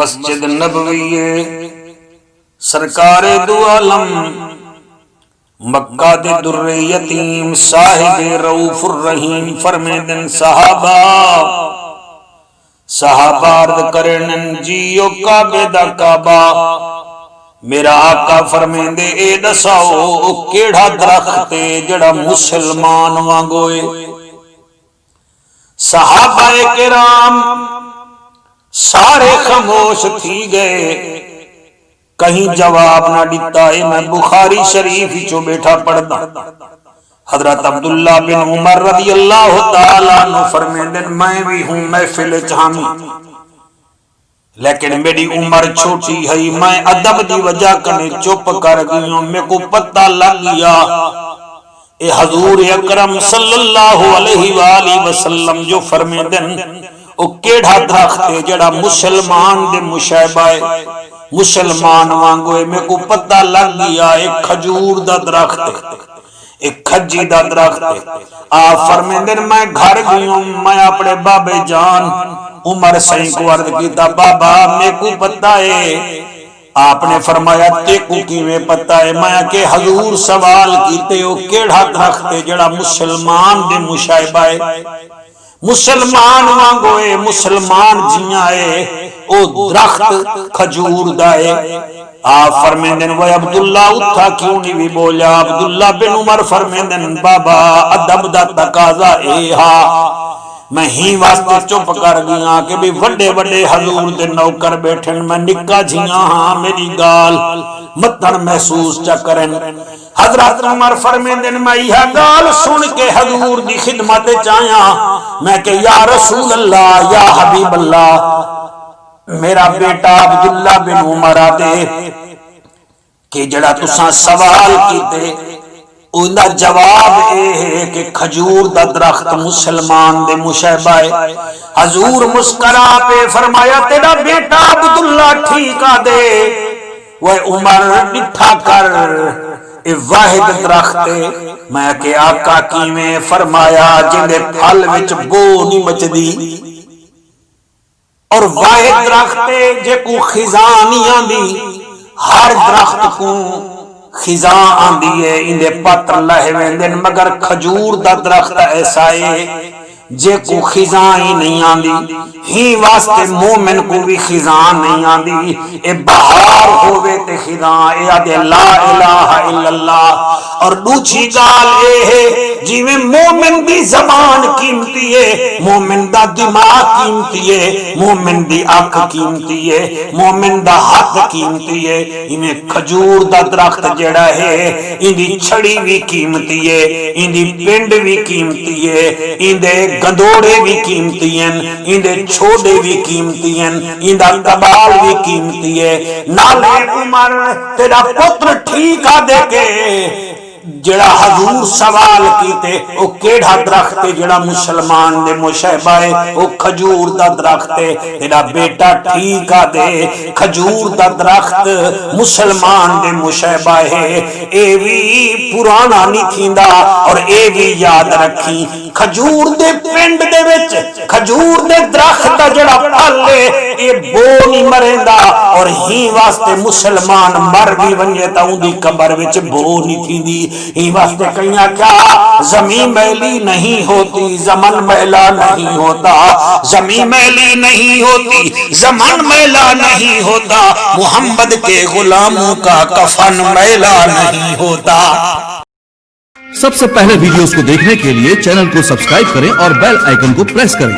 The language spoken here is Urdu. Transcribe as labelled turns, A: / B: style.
A: مسجد نبوی سرکار دو عالم مکہ دے در یتیم صاحب رؤوف الرحیم فرمیدن صحابہ عرض کرنن جیو کعبے دا کعبہ میرا آقا فرمیندے اے دساؤ کیڑا درخت جڑا مسلمان وانگوئے صحابہ کرام سارے خاموش تھی گئے کہیں جواب نہ دیتا ہے میں بخاری شریف چو بیٹھا پڑھتا حضرت عبداللہ بن عمر رضی اللہ تعالیٰ عنہ فرمیندن میں بھی ہوں محفل چاہمی لیکن میری عمر چھوٹی ہے میں ادب دی وجہ کنے چپ کر گئی ہوں میں کو پتہ لگ گیا اے حضور اکرم صلی اللہ علیہ وآلہ وسلم جو فرمیندن او کیڑا درخت ہے جڑا مسلمان دے مشابہ ہے مسلمان وانگوئے میں کو پتہ لگ گیا ایک کھجور دا درخت ہے ایک کھجی دا درخت ہے آپ فرمیندن میں گھر گئی ہوں میں اپنے بابے جان عمر سائیں کو عرض کیتا بابا میں کو پتہ ہے آپ نے فرمایا تے کو کی میں پتہ ہے میں کہ حضور سوال کیتے ہو کیڑا درخت ہے جڑا مسلمان دے مشابہ ہے مسلمان وانگوئے مسلمان جیاں ہے او درخت کھجور دائے آپ فرمیندن وہ عبداللہ اتھا کیوں نہیں بھی بولا عبداللہ بن عمر فرمیندن بابا ادب دا تقاضا اے ہاں میں ہی واسطے چپ کر گیا کہ بھی وڈے وڈے حضور دے نوکر بیٹھن میں نکا جیاں ہاں میری گال متن محسوس چکرن حضرت عمر فرمیندن میں یہ گال سن کے حضور دی خدمت چاہیا میں کہ یا رسول اللہ یا حبیب اللہ میرا بیٹا عبداللہ بن عمر آدے کہ جڑا تساں سوال کیتے اندہ جواب اے ہے کہ کھجور دا درخت مسلمان دے مشابہ ہے حضور مسکرا پہ فرمایا تیرا بیٹا عبداللہ ٹھیک آدے وہ عمر نٹھا کر اے واحد درخت ہے میں کہ آقا کی میں فرمایا جندے پھل وچ بو نہیں مچدی اور واحد درخت ہے جے کو خزاں نہیں آندی ہر درخت کو خزاں آندی ہے اندے پتر لہے ویندن مگر کھجور دا درخت ایسا ہے جے کو خزاں ہی نہیں آندی ہی واسطے مومن کو بھی خزاں نہیں آندی اے بہار ہوئے تے خزاں اے آدھے لا الہ الا اللہ اور دوچھی گال اے ہے جی میں مومن دی زبان قیمتی ہے مومن دا دماغ قیمتی ہے مومن دی آنکھ قیمتی ہے مومن دا ہاتھ قیمتی ہے انہیں کھجور دا درخت جڑا ہے اندی چھڑی بھی قیمتی ہے اندی پنڈ بھی قیمتی ہے اندے گندوڑے بھی قیمتی ہیں اندے چھوڑے بھی قیمتی ہیں اندہ تبال بھی قیمتی ہے نالے عمر تیرا پتر ٹھیک آ دے کے جڑا حضور سوال کیتے او کیڑا درخت جڑا مسلمان دے مشابہ ہے او کھجور دا درخت ہے تیرا بیٹا ٹھیک آ دے کھجور دا درخت مسلمان دے مشابہ ہے اے بھی پرانا نہیں تھیندا اور اے بھی یاد رکھی کھجور دے پنڈ دے وچ کھجور دے درخت دا جڑا پھل ہے اے بو نہیں مریندا اور ہی واسطے مسلمان مر بھی ونجے تا اندی قبر وچ بو نہیں تھیندی ہی واسطے کہیاں کیا زمین میلی نہیں ہوتی زمن میلا نہیں ہوتا زمین میلی نہیں ہوتی زمن میلا نہیں ہوتا محمد کے غلاموں کا کفن میلا نہیں ہوتا۔
B: سب سے پہلے ویڈیوز کو دیکھنے کے لیے چینل کو سبسکرائب کریں اور بیل آئیکن کو پریس کریں۔